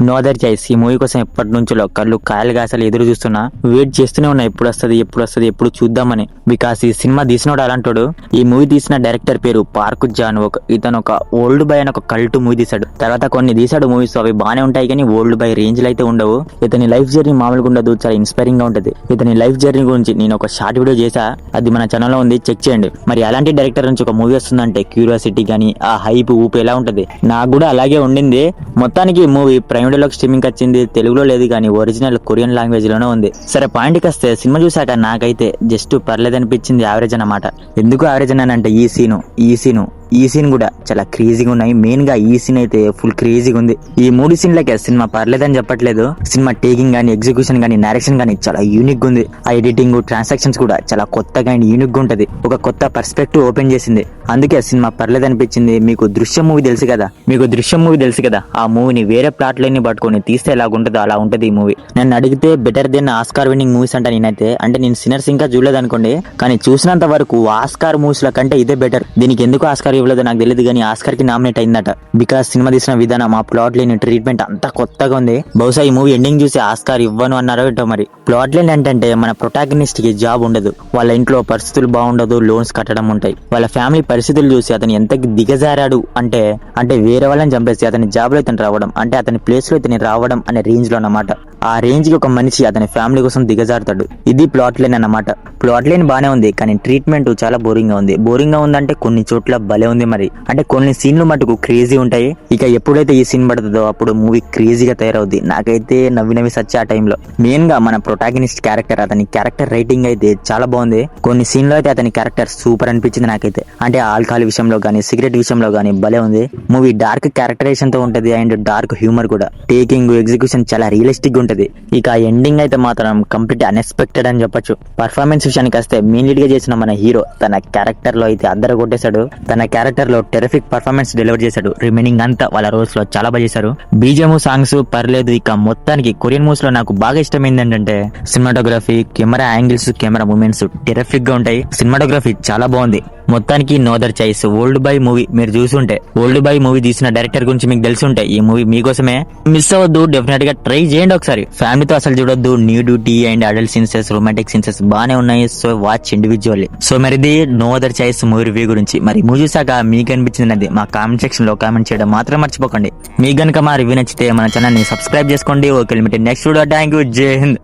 No Other choice ఈ movie కోసం ఎప్పటి నుంచో కళ్ళు కాయలుగా అసలు ఎదురు చూస్తున్నా, వెయిట్ చేస్తూనే ఉన్నా ఎప్పుడు వస్తుంది ఎప్పుడు చూద్దామని. బికాస్ ఈ సినిమా తీసినోడు అలాంటోడు. ఈ మూవీ తీసిన డైరెక్టర్ పేరు పార్క్ జాన్ ఓక్. ఇతను ఒక ఓల్డ్ బాయ్ అని ఒక కల్ట్ మూవీ తీశాడు. తర్వాత కొన్ని తీశాడు మూవీస్, అవి బానే ఉంటాయి కానీ ఓల్డ్ బాయ్ రేంజ్ లో అయితే ఉండవు. ఇతని లైఫ్ జర్నీ మామూలుగా ఉండదు, చాలా ఇన్స్పైరింగ్ గా ఉంటది. ఇతని లైఫ్ జర్నీ గురించి నేను ఒక షార్ట్ వీడియో చేశా, అది మన ఛానల్ లో ఉంది, చెక్ చేయండి. మరి అలాంటి డైరెక్టర్ నుంచి ఒక మూవీ వస్తుందంటే క్యూరియాసిటీ గానీ ఆ హైప్ ఊపు ఎలా ఉంటది, నాకు కూడా అలాగే ఉండింది. మొత్తానికి మూవీ ప్రైమ్ వీడియోలోకి స్ట్రీమింగ్ వచ్చింది. తెలుగులో లేదు కానీ ఒరిజినల్ కొరియన్ లాంగ్వేజ్ లోనే ఉంది. సరే పాయింట్కి వస్తే సినిమా చూసాక నాకైతే జస్ట్ పర్లేదు అనిపించింది, యావరేజ్ అన్నమాట. ఎందుకు యావరేజ్ అన్నానంటే ఈ సీన్ కూడా చాలా క్రేజీగా ఉన్నాయి. మెయిన్ గా ఈ సీన్ అయితే ఫుల్ క్రేజీగా ఉంది. ఈ 3 సీన్లకే సినిమా పర్లేదని చెప్పట్లేదు. సినిమా టేకింగ్ గానీ, ఎగ్జిక్యూషన్ గానీ, డైరెక్షన్ గానీ చాలా యూనిక్ గా ఉంది. ఆ ఎడిటింగ్, ట్రాన్సాక్షన్స్ కూడా చాలా కొత్తగా అండ్ యూనిక్ గా ఉంటది. ఒక కొత్త పర్స్పెక్టివ్ ఓపెన్ చేసింది. అందుకే సినిమా పర్లేదు అనిపించింది. మీకు దృశ్యం మూవీ తెలుసు కదా, ఆ మూవీని వేరే ప్లాట్ లైన్ పట్టుకొని తీస్తే ఎలాగుంటుందో అలా ఉంటది ఈ మూవీ. నన్ను అడిగితే better than Oscar winning movies అంట నేనైతే. అంటే నేను సిన్నర్స్ ఇంకా చూడలేదు అనుకోండి, కానీ చూసినంత వరకు ఆస్కార్ మూవీస్ ల కంటే ఇదే బెటర్. దీనికి ఎందుకు ఆస్కార్ ఇవ్వలేదో నాకు తెలియదు కానీ ఆస్కార్ కి నామినేట్ అయిందట. బికాస్ సినిమా తీసిన విధానం, ఆ ప్లాట్ లేని ట్రీట్మెంట్ అంతా కొత్తగా ఉంది. బహుశా ఈ మూవీ ఎండింగ్ చూసి ఆస్కార్ ఇవ్వను అన్నారో ఏంటో. మరి ప్లాట్ లేని ఏంటంటే మన ప్రొటాగనిస్ట్ కి జాబ్ ఉండదు, వాళ్ళ ఇంట్లో పరిస్థితులు బాగుండదు, లోన్స్ కట్టడం ఉంటాయి. వాళ్ళ ఫ్యామిలీ పరిస్థితులు చూసి అతను ఎంతకి దిగజారాడు అంటే వేరే వాళ్ళని చంపేసి అతని జాబ్ లో ఇతను రావడం, అంటే అతని ప్లేస్ లో ఇతని రావడం అనే రేంజ్ లో అన్నమాట. ఆ రేంజ్ కి ఒక మనిషి అతని ఫ్యామిలీ కోసం దిగజారుతాడు. ఇది ప్లాట్ లైన్ అన్నమాట. ప్లాట్ లైన్ బానే ఉంది కానీ ట్రీట్మెంట్ చాలా బోరింగ్ గా ఉంది. బోరింగ్ గా ఉందంటే కొన్ని చోట్ల భలే ఉంది. మరి అంటే కొన్ని సీన్లు మటుకు క్రేజీ ఉంటాయి. ఇక ఎప్పుడైతే ఈ సీన్ పడుతుందో అప్పుడు మూవీ క్రేజీగా తయారవుద్ది. నాకైతే నవ్వి సచ్చి ఆ టైంలో. మెయిన్ గా మన ప్రొటాగనిస్ట్ క్యారెక్టర్, అతని క్యారెక్టర్ రైటింగ్ అయితే చాలా బాగుంది. కొన్ని సీన్లో అయితే అతని క్యారెక్టర్ సూపర్ అనిపించింది నాకైతే. అంటే ఆల్కహాల్ విషయంలో గానీ, సిగరెట్ విషయంలో గానీ భలే ఉంది. మూవీ డార్క్ క్యారెక్టరైజేషన్ తో ఉంటది అండ్ డార్క్ హ్యూమర్ కూడా. టేకింగ్, ఎగ్జిక్యూషన్ చాలా రియలిస్టిక్ గా ఉంటది. ఇక ఎండింగ్ అయితే మాత్రం కంప్లీట్ అన్ఎక్స్పెక్టెడ్ అని చెప్పొచ్చు. పర్ఫార్మెన్స్ విషయానికి వస్తే మెయిన్ లీడ్ గా చేసిన మన హీరో తన క్యారెక్టర్ లో అయితే అద్దర కొట్టేశాడు. తన క్యారెక్టర్ లో టెరిఫిక్ పర్ఫార్మెన్స్ డెలివర్ చేశాడు. రిమైనింగ్ అంతా వాళ్ళ రోల్స్ లో చాలా బాగా చేశారు. బీజిఎం, సాంగ్స్ పర్లేదు. ఇక మొత్తానికి కొరియన్ మూవీస్ లో నాకు బాగా ఇష్టమైంది ఏంటంటే cinematography, camera angles, camera moments terrific గా ఉంటాయి. సినిమాటోగ్రఫీ చాలా బాగుంది. మొత్తానికి No Other Choice Old Boy movie మీరు చూసుంటే, ఓల్డ్ బాయ్ మూవీ తీసిన డైరెక్టర్ గురించి మీకు తెలుసుంటే ఈ మూవీ మీకోసమే. మిస్ అవ్వద్దు, డెఫినెట్ గా ట్రై చేయండి ఒకసారి. ఫ్యామిలీతో అసలు చూడొద్దు. Nudity and adult scenes, romantic scenes బానే ఉన్నాయి. So watch individually. సో మరిది No Other Choice movie review గురించి. మరి మూవీ చూసాక మీకు అనిపించింది మా కామెంట్ సెక్షన్ లో కామెంట్ చేయడం మాత్రం మర్చిపోకండి. మీకు గనుక మా రివ్యూ నచ్చితే మన ఛానల్ ని సబ్స్క్రైబ్ చేసుకోండి. Okay, next video. Thank you. జై హింద్.